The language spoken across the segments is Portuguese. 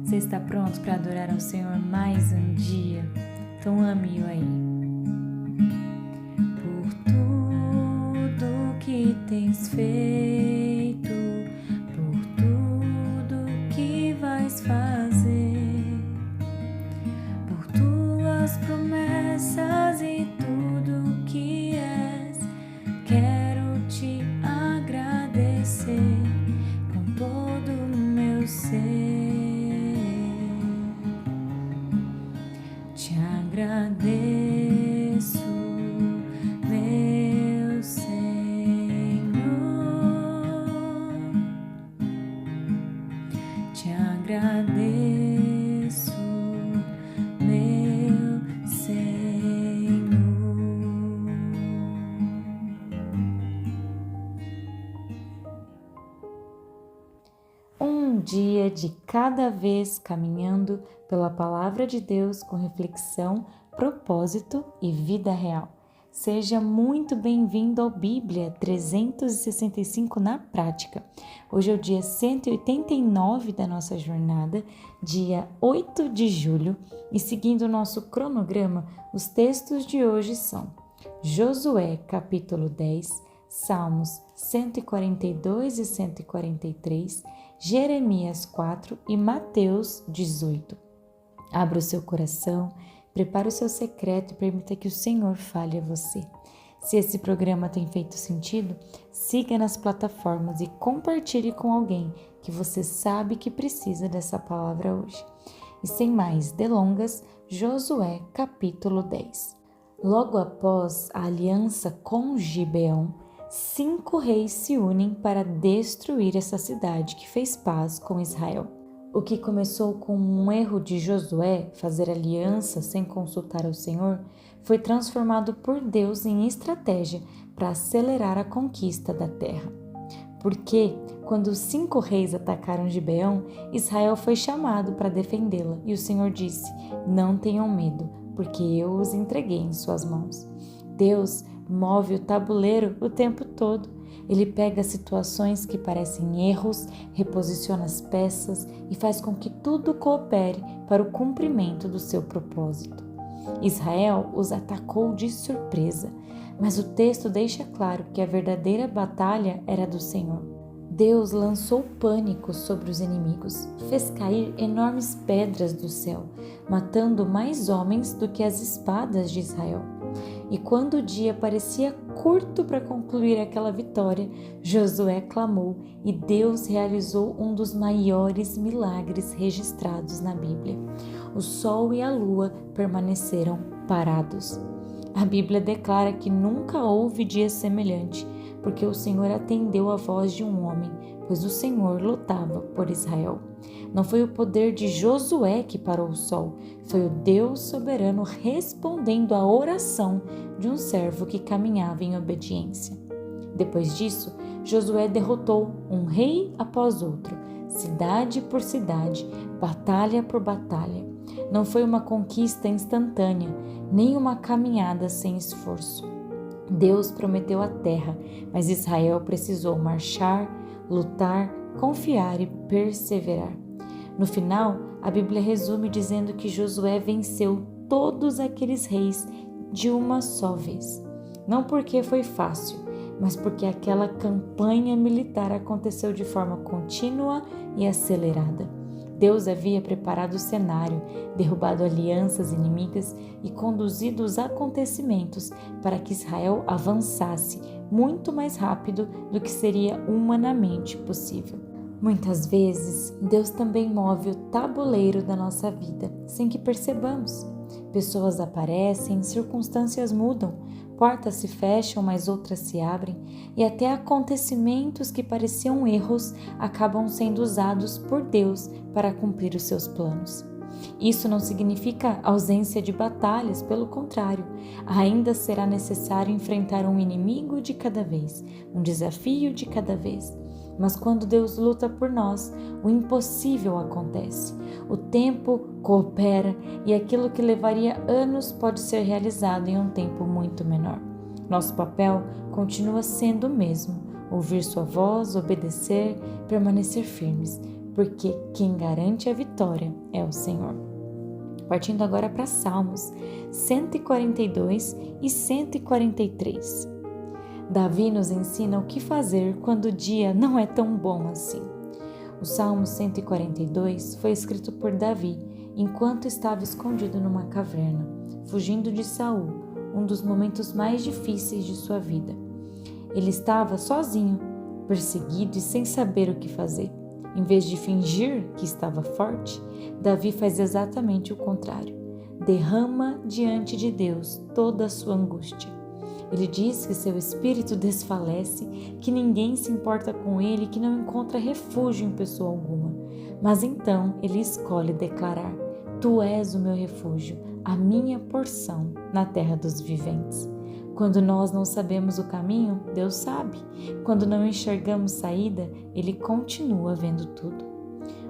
Você está pronto para adorar ao Senhor mais um dia? Então ame-o aí. Por tudo que tens feito, por tudo que vais fazer, por tuas promessas e tudo que és, quero te agradecer com todo o meu ser. Te agradeço, meu Senhor. Te agradeço, meu Senhor. Um dia de cada vez caminhando pela Palavra de Deus com reflexão, propósito e vida real. Seja muito bem-vindo ao Bíblia 365 na prática. Hoje é o dia 189 da nossa jornada, dia 8 de julho, e seguindo o nosso cronograma, os textos de hoje são Josué, capítulo 10, Salmos 142 e 143, Jeremias 4 e Mateus 18. Abra o seu coração, prepare o seu secreto e permita que o Senhor fale a você. Se esse programa tem feito sentido, siga nas plataformas e compartilhe com alguém que você sabe que precisa dessa palavra hoje. E sem mais delongas, Josué capítulo 10. Logo após a aliança com Gibeão, 5 reis se unem para destruir essa cidade que fez paz com Israel. O que começou com um erro de Josué, fazer aliança sem consultar ao Senhor, foi transformado por Deus em estratégia para acelerar a conquista da terra. Porque, quando os 5 reis atacaram Gibeão, Israel foi chamado para defendê-la e o Senhor disse: "Não tenham medo, porque eu os entreguei em suas mãos." Deus move o tabuleiro o tempo todo. Ele pega situações que parecem erros, reposiciona as peças e faz com que tudo coopere para o cumprimento do seu propósito. Israel os atacou de surpresa, mas o texto deixa claro que a verdadeira batalha era do Senhor. Deus lançou pânico sobre os inimigos, fez cair enormes pedras do céu, matando mais homens do que as espadas de Israel. E quando o dia parecia curto para concluir aquela vitória, Josué clamou e Deus realizou um dos maiores milagres registrados na Bíblia. O sol e a lua permaneceram parados. A Bíblia declara que nunca houve dia semelhante, porque o Senhor atendeu a voz de um homem, pois o Senhor lutava por Israel. Não foi o poder de Josué que parou o sol, foi o Deus soberano respondendo à oração de um servo que caminhava em obediência. Depois disso, Josué derrotou um rei após outro, cidade por cidade, batalha por batalha. Não foi uma conquista instantânea, nem uma caminhada sem esforço. Deus prometeu a terra, mas Israel precisou marchar, lutar, confiar e perseverar. No final, a Bíblia resume dizendo que Josué venceu todos aqueles reis de uma só vez. Não porque foi fácil, mas porque aquela campanha militar aconteceu de forma contínua e acelerada. Deus havia preparado o cenário, derrubado alianças inimigas e conduzido os acontecimentos para que Israel avançasse muito mais rápido do que seria humanamente possível. Muitas vezes, Deus também move o tabuleiro da nossa vida, sem que percebamos. Pessoas aparecem, circunstâncias mudam, portas se fecham, mas outras se abrem, e até acontecimentos que pareciam erros acabam sendo usados por Deus para cumprir os seus planos. Isso não significa ausência de batalhas, pelo contrário, ainda será necessário enfrentar um inimigo de cada vez, um desafio de cada vez. Mas quando Deus luta por nós, o impossível acontece. O tempo coopera e aquilo que levaria anos pode ser realizado em um tempo muito menor. Nosso papel continua sendo o mesmo: ouvir sua voz, obedecer, permanecer firmes, porque quem garante a vitória é o Senhor. Partindo agora para Salmos 142 e 143. Davi nos ensina o que fazer quando o dia não é tão bom assim. O Salmo 142 foi escrito por Davi enquanto estava escondido numa caverna, fugindo de Saul, um dos momentos mais difíceis de sua vida. Ele estava sozinho, perseguido e sem saber o que fazer. Em vez de fingir que estava forte, Davi faz exatamente o contrário. Derrama diante de Deus toda a sua angústia. Ele diz que seu espírito desfalece, que ninguém se importa com ele, que não encontra refúgio em pessoa alguma. Mas então ele escolhe declarar: Tu és o meu refúgio, a minha porção na terra dos viventes. Quando nós não sabemos o caminho, Deus sabe. Quando não enxergamos saída, Ele continua vendo tudo.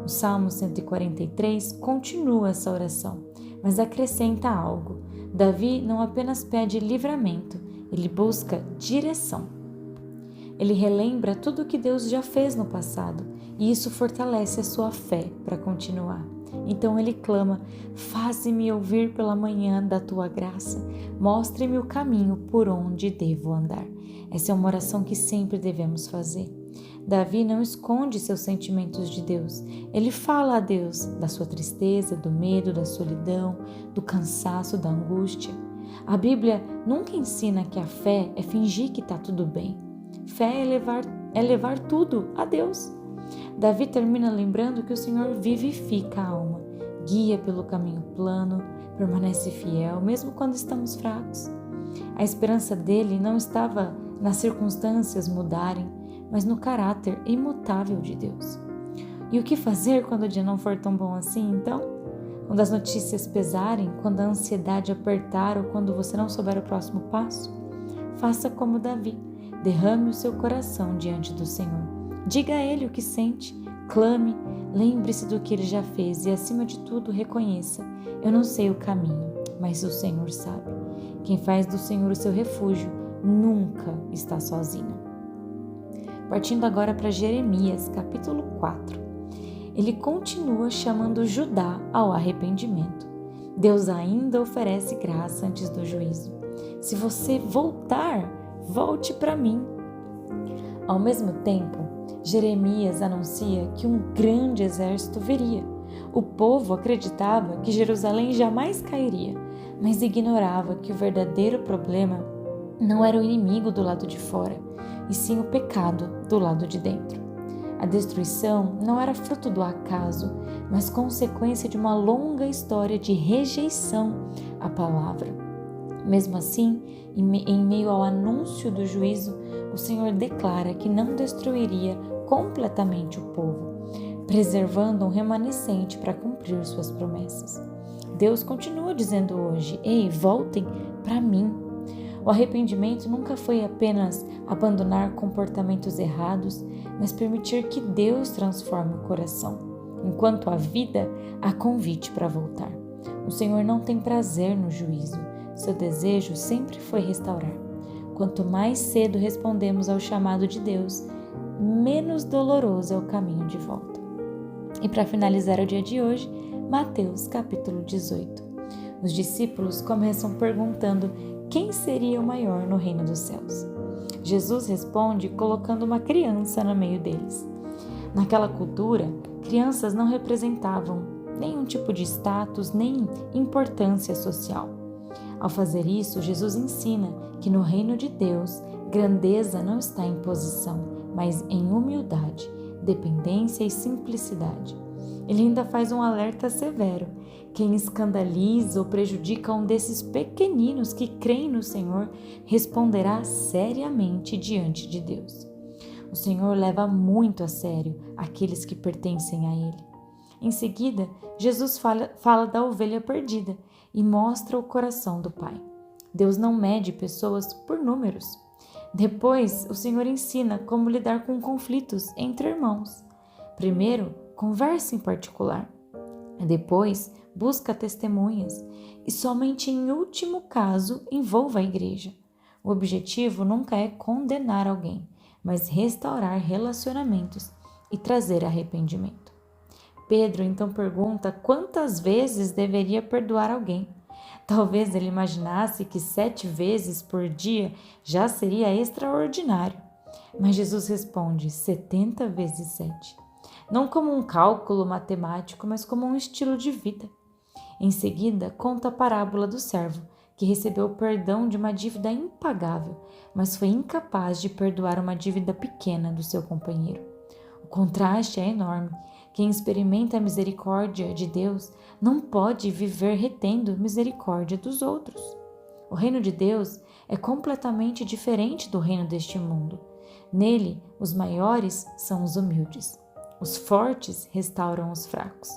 O Salmo 143 continua essa oração, mas acrescenta algo. Davi não apenas pede livramento, ele busca direção. Ele relembra tudo o que Deus já fez no passado e isso fortalece a sua fé para continuar. Então ele clama: Faze-me ouvir pela manhã da tua graça, mostre-me o caminho por onde devo andar. Essa é uma oração que sempre devemos fazer. Davi não esconde seus sentimentos de Deus. Ele fala a Deus da sua tristeza, do medo, da solidão, do cansaço, da angústia. A Bíblia nunca ensina que a fé é fingir que está tudo bem. Fé é levar tudo a Deus. Davi termina lembrando que o Senhor vivifica a alma, guia pelo caminho plano, permanece fiel, mesmo quando estamos fracos. A esperança dele não estava nas circunstâncias mudarem, mas no caráter imutável de Deus. E o que fazer quando o dia não for tão bom assim, então? Quando as notícias pesarem, quando a ansiedade apertar ou quando você não souber o próximo passo? Faça como Davi, derrame o seu coração diante do Senhor. Diga a Ele o que sente, clame, lembre-se do que Ele já fez e, acima de tudo, reconheça: eu não sei o caminho, mas o Senhor sabe. Quem faz do Senhor o seu refúgio nunca está sozinho. Partindo agora para Jeremias, capítulo 4. Ele continua chamando Judá ao arrependimento. Deus ainda oferece graça antes do juízo. Se você voltar, volte para mim. Ao mesmo tempo, Jeremias anuncia que um grande exército viria. O povo acreditava que Jerusalém jamais cairia, mas ignorava que o verdadeiro problema não era o inimigo do lado de fora, e sim o pecado do lado de dentro. A destruição não era fruto do acaso, mas consequência de uma longa história de rejeição à palavra. Mesmo assim, em meio ao anúncio do juízo, o Senhor declara que não destruiria completamente o povo, preservando um remanescente para cumprir suas promessas. Deus continua dizendo hoje: Ei, voltem para mim. O arrependimento nunca foi apenas abandonar comportamentos errados, mas permitir que Deus transforme o coração. Enquanto há vida, há convite para voltar. O Senhor não tem prazer no juízo. Seu desejo sempre foi restaurar. Quanto mais cedo respondemos ao chamado de Deus, menos doloroso é o caminho de volta. E para finalizar o dia de hoje, Mateus capítulo 18. Os discípulos começam perguntando quem seria o maior no reino dos céus. Jesus responde colocando uma criança no meio deles. Naquela cultura, crianças não representavam nenhum tipo de status nem importância social. Ao fazer isso, Jesus ensina que no reino de Deus, grandeza não está em posição, mas em humildade, dependência e simplicidade. Ele ainda faz um alerta severo: quem escandaliza ou prejudica um desses pequeninos que creem no Senhor responderá seriamente diante de Deus. O Senhor leva muito a sério aqueles que pertencem a Ele. Em seguida, Jesus fala da ovelha perdida e mostra o coração do Pai. Deus não mede pessoas por números. Depois, o Senhor ensina como lidar com conflitos entre irmãos. Primeiro, converse em particular. Depois, busca testemunhas. E somente em último caso, envolva a igreja. O objetivo nunca é condenar alguém, mas restaurar relacionamentos e trazer arrependimento. Pedro então pergunta quantas vezes deveria perdoar alguém. Talvez ele imaginasse que 7 vezes por dia já seria extraordinário. Mas Jesus responde 70 vezes 7. Não como um cálculo matemático, mas como um estilo de vida. Em seguida, conta a parábola do servo, que recebeu o perdão de uma dívida impagável, mas foi incapaz de perdoar uma dívida pequena do seu companheiro. O contraste é enorme. Quem experimenta a misericórdia de Deus não pode viver retendo misericórdia dos outros. O reino de Deus é completamente diferente do reino deste mundo. Nele, os maiores são os humildes. Os fortes restauram os fracos.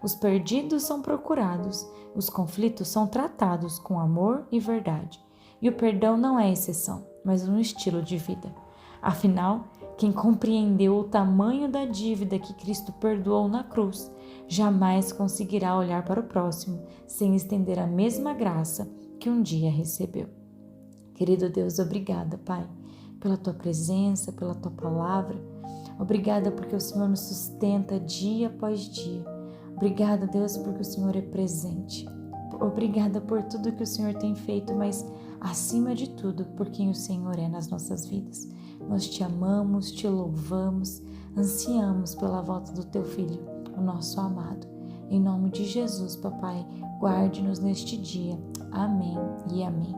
Os perdidos são procurados. Os conflitos são tratados com amor e verdade. E o perdão não é exceção, mas um estilo de vida. Afinal, quem compreendeu o tamanho da dívida que Cristo perdoou na cruz, jamais conseguirá olhar para o próximo sem estender a mesma graça que um dia recebeu. Querido Deus, obrigada, Pai, pela Tua presença, pela Tua palavra. Obrigada porque o Senhor nos sustenta dia após dia. Obrigada, Deus, porque o Senhor é presente. Obrigada por tudo que o Senhor tem feito, mas acima de tudo, por quem o Senhor é nas nossas vidas. Nós te amamos, te louvamos, ansiamos pela volta do Teu Filho, o nosso amado. Em nome de Jesus, Papai, guarde-nos neste dia. Amém e amém.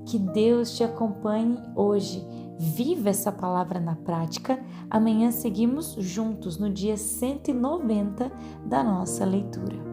Que Deus te acompanhe hoje. Viva essa palavra na prática. Amanhã seguimos juntos no dia 190 da nossa leitura.